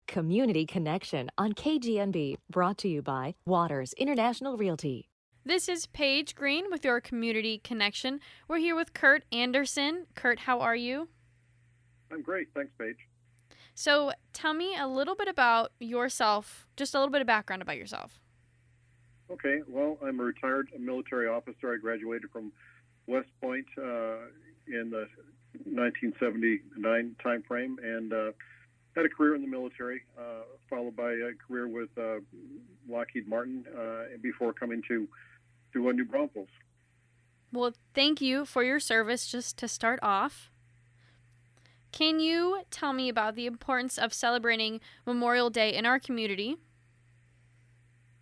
Community Connection on KGNB, brought to you by Waters International Realty. This is Paige Green with your Community Connection. We're here with Kurt Andersen. Kurt, how are you? I'm great. Thanks, Paige. So tell me a little bit about yourself, just a little bit of background about yourself. Okay. Well, I'm a retired military officer. I graduated from West Point in the 1979 timeframe and had a career in the military, followed by a career with Lockheed Martin before coming to New Braunfels. Well, thank you for your service. Just to start off, can you tell me about the importance of celebrating Memorial Day in our community?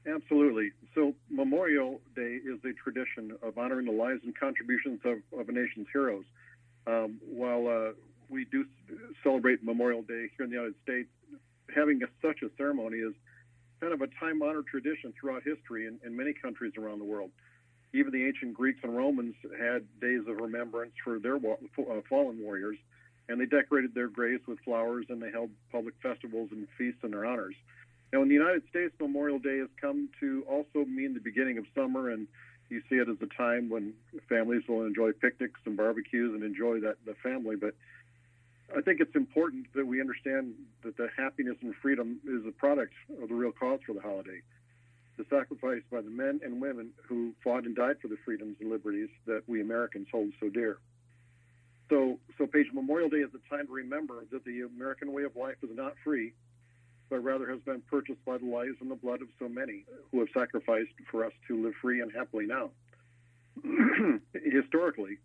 Absolutely. So Memorial Day is a tradition of honoring the lives and contributions of a nation's heroes. While we do celebrate Memorial Day here in the United States, having such a ceremony is kind of a time-honored tradition throughout history in many countries around the world. Even the ancient Greeks and Romans had days of remembrance for their fallen warriors, and they decorated their graves with flowers, and they held public festivals and feasts in their honors. Now, in the United States, Memorial Day has come to also mean the beginning of summer, and you see it as a time when families will enjoy picnics and barbecues and enjoy the family. But I think it's important that we understand that the happiness and freedom is a product of the real cause for the holiday. The sacrifice by the men and women who fought and died for the freedoms and liberties that we Americans hold so dear. So Paige, Memorial Day is a time to remember that the American way of life is not free, but rather has been purchased by the lives and the blood of so many who have sacrificed for us to live free and happily now. Historically,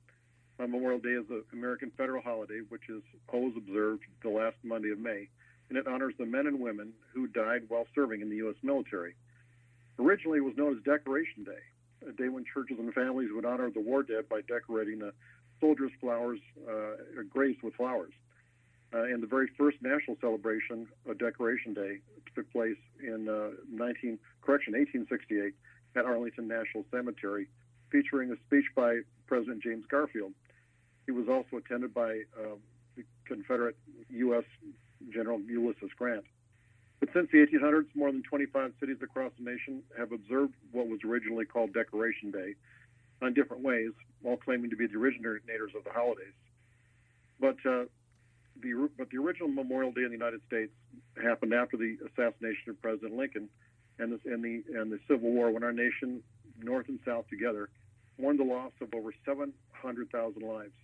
Memorial Day is an American federal holiday, which is always observed the last Monday of May, and it honors the men and women who died while serving in the U.S. military. Originally, it was known as Decoration Day, a day when churches and families would honor the war dead by decorating the soldiers' graves with flowers. And the very first national celebration of Decoration Day took place in 1868 at Arlington National Cemetery, featuring a speech by President James Garfield. He was also attended by the Confederate U.S. General Ulysses Grant. But since the 1800s, more than 25 cities across the nation have observed what was originally called Decoration Day in different ways, all claiming to be the originators of the holidays. But the original Memorial Day in the United States happened after the assassination of President Lincoln and the Civil War, when our nation, North and South together, mourned the loss of over 700,000 lives.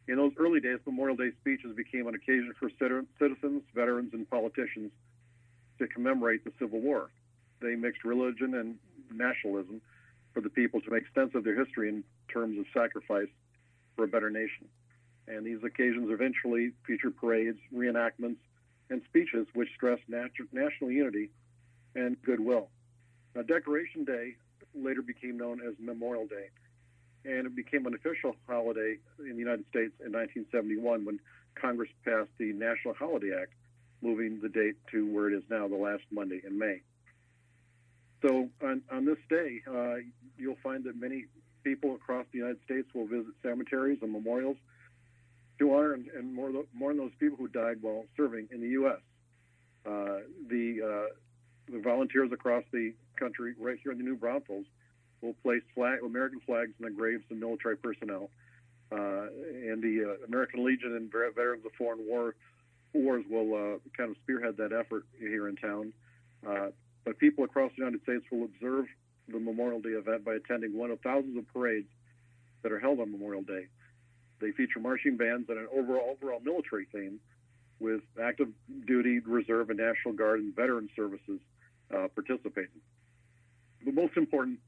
In those early days, Memorial Day speeches became an occasion for citizens, veterans, and politicians to commemorate the Civil War. They mixed religion and nationalism for the people to make sense of their history in terms of sacrifice for a better nation. And these occasions eventually featured parades, reenactments, and speeches which stressed national unity and goodwill. Now, Decoration Day later became known as Memorial Day, and it became an official holiday in the United States in 1971 when Congress passed the National Holiday Act, moving the date to where it is now, the last Monday in May. So on this day, you'll find that many people across the United States will visit cemeteries and memorials to honor and mourn those people who died while serving in the U.S. The volunteers across the country, right here in the New Braunfels, will place American flags on the graves of military personnel. And the American Legion and Veterans of Foreign Wars will kind of spearhead that effort here in town. But people across the United States will observe the Memorial Day event by attending one of thousands of parades that are held on Memorial Day. They feature marching bands and an overall military theme, with active duty, reserve, and National Guard and veteran services participating. But most important,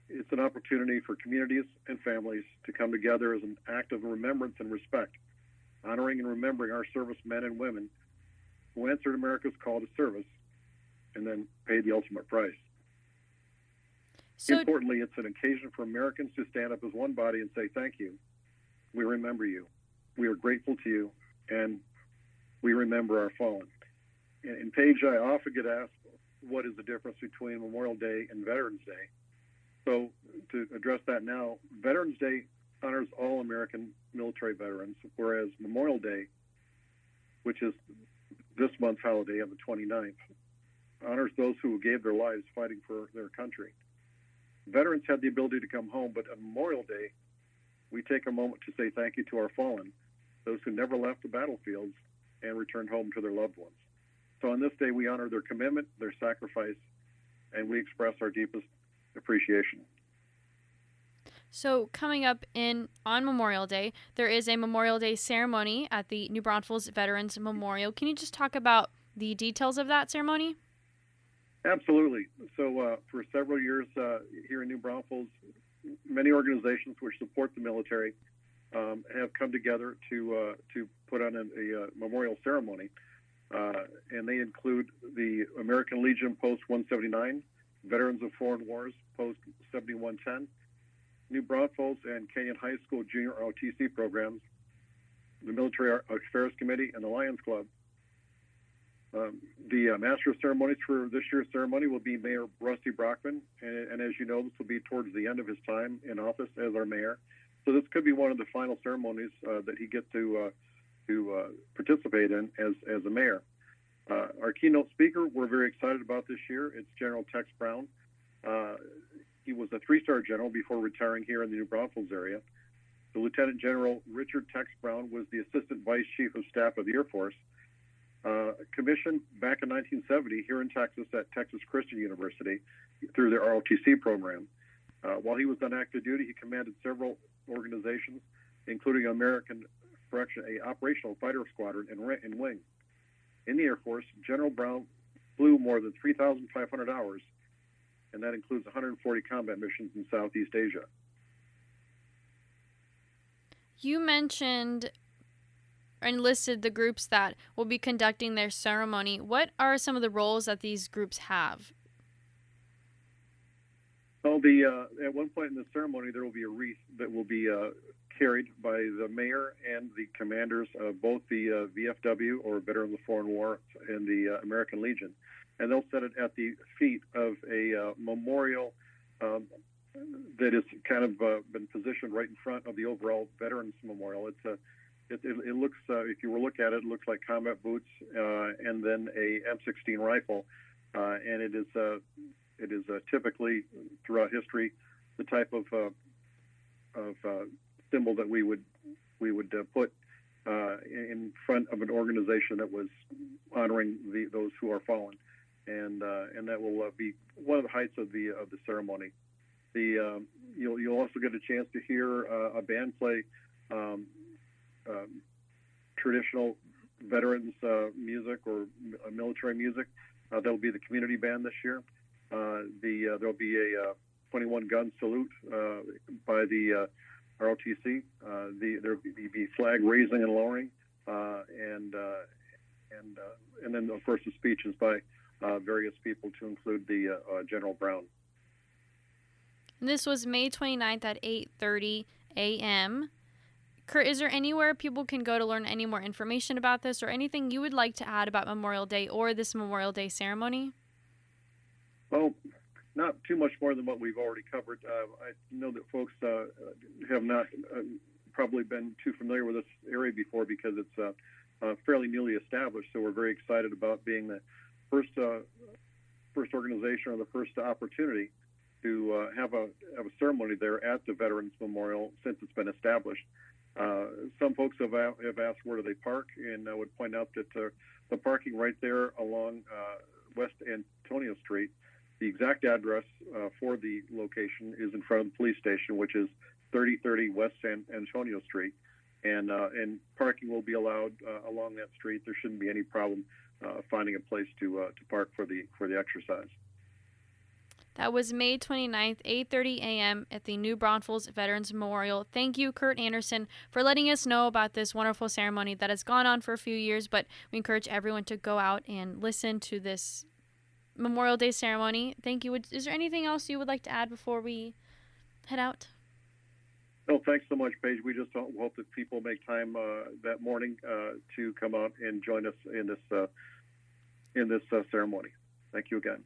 it's an opportunity for communities and families to come together as an act of remembrance and respect, honoring and remembering our servicemen and women who answered America's call to service and then paid the ultimate price. So, importantly, it's an occasion for Americans to stand up as one body and say, thank you. We remember you. We are grateful to you, and we remember our fallen. And Paige, I often get asked, what is the difference between Memorial Day and Veterans Day? So to address that now, Veterans Day honors all American military veterans, whereas Memorial Day, which is this month's holiday on the 29th, honors those who gave their lives fighting for their country. Veterans had the ability to come home, but on Memorial Day, we take a moment to say thank you to our fallen, those who never left the battlefields and returned home to their loved ones. So on this day, we honor their commitment, their sacrifice, and we express our deepest appreciation. So coming up on Memorial Day, there is a Memorial Day ceremony at the New Braunfels Veterans Memorial. Can you just talk about the details of that ceremony? Absolutely. So for several years here in New Braunfels, many organizations which support the military have come together to put on a memorial ceremony, and they include the American Legion Post 179, Veterans of Foreign Wars Post 7110, New Braunfels and Kenyon High School Junior ROTC programs, the Military Affairs Committee, and the Lions Club. The Master of Ceremonies for this year's ceremony will be Mayor Rusty Brockman, and as you know, this will be towards the end of his time in office as our mayor. So this could be one of the final ceremonies that he gets to participate in as a mayor. Our keynote speaker, we're very excited about this year. It's General Tex Brown. He was a three-star general before retiring here in the New Braunfels area. The Lieutenant General Richard Tex Brown was the Assistant Vice Chief of Staff of the Air Force, commissioned back in 1970 here in Texas at Texas Christian University through their ROTC program. While he was on active duty, he commanded several organizations, including American Operational Fighter Squadron and Wing. In the Air Force, General Brown flew more than 3,500 hours, and that includes 140 combat missions in Southeast Asia. You mentioned and listed the groups that will be conducting their ceremony. What are some of the roles that these groups have? Well, at one point in the ceremony, there will be a wreath that will be carried by the mayor and the commanders of both the VFW, or Veterans of Foreign War, and the American Legion. And they'll set it at the feet of a memorial that is kind of been positioned right in front of the overall Veterans Memorial. It looks, if you were to look at it, it looks like combat boots and then a M16 rifle, and it is typically throughout history the type of symbol that we would put in front of an organization that was honoring those who are fallen, and that will be one of the heights of the ceremony. You'll also get a chance to hear a band play traditional veterans music or military music. That'll be the community band this year. There'll be a 21 gun salute by the ROTC. There'll be flag raising and lowering, and then of course the speeches by various people, to include the General Brown. This was May 29th at 8:30 a.m. Kurt, is there anywhere people can go to learn any more information about this, or anything you would like to add about Memorial Day or this Memorial Day ceremony? Well, not too much more than what we've already covered. I know that folks have not probably been too familiar with this area before, because it's fairly newly established. So we're very excited about being the first organization, or the first opportunity to have a ceremony there at the Veterans Memorial since it's been established. Some folks have asked where do they park, and I would point out that the parking right there along West Antonio Street, the exact address for the location is in front of the police station, which is 3030 West San Antonio Street, and parking will be allowed along that street. There shouldn't be any problem finding a place to park for the exercise. That was May 29th, 8:30 a.m. at the New Braunfels Veterans Memorial. Thank you, Kurt Andersen, for letting us know about this wonderful ceremony that has gone on for a few years, but we encourage everyone to go out and listen to this Memorial Day ceremony. Thank you. Is there anything else you would like to add before we head out? No, thanks so much, Paige. We just hope that people make time that morning to come out and join us in this ceremony. Thank you again.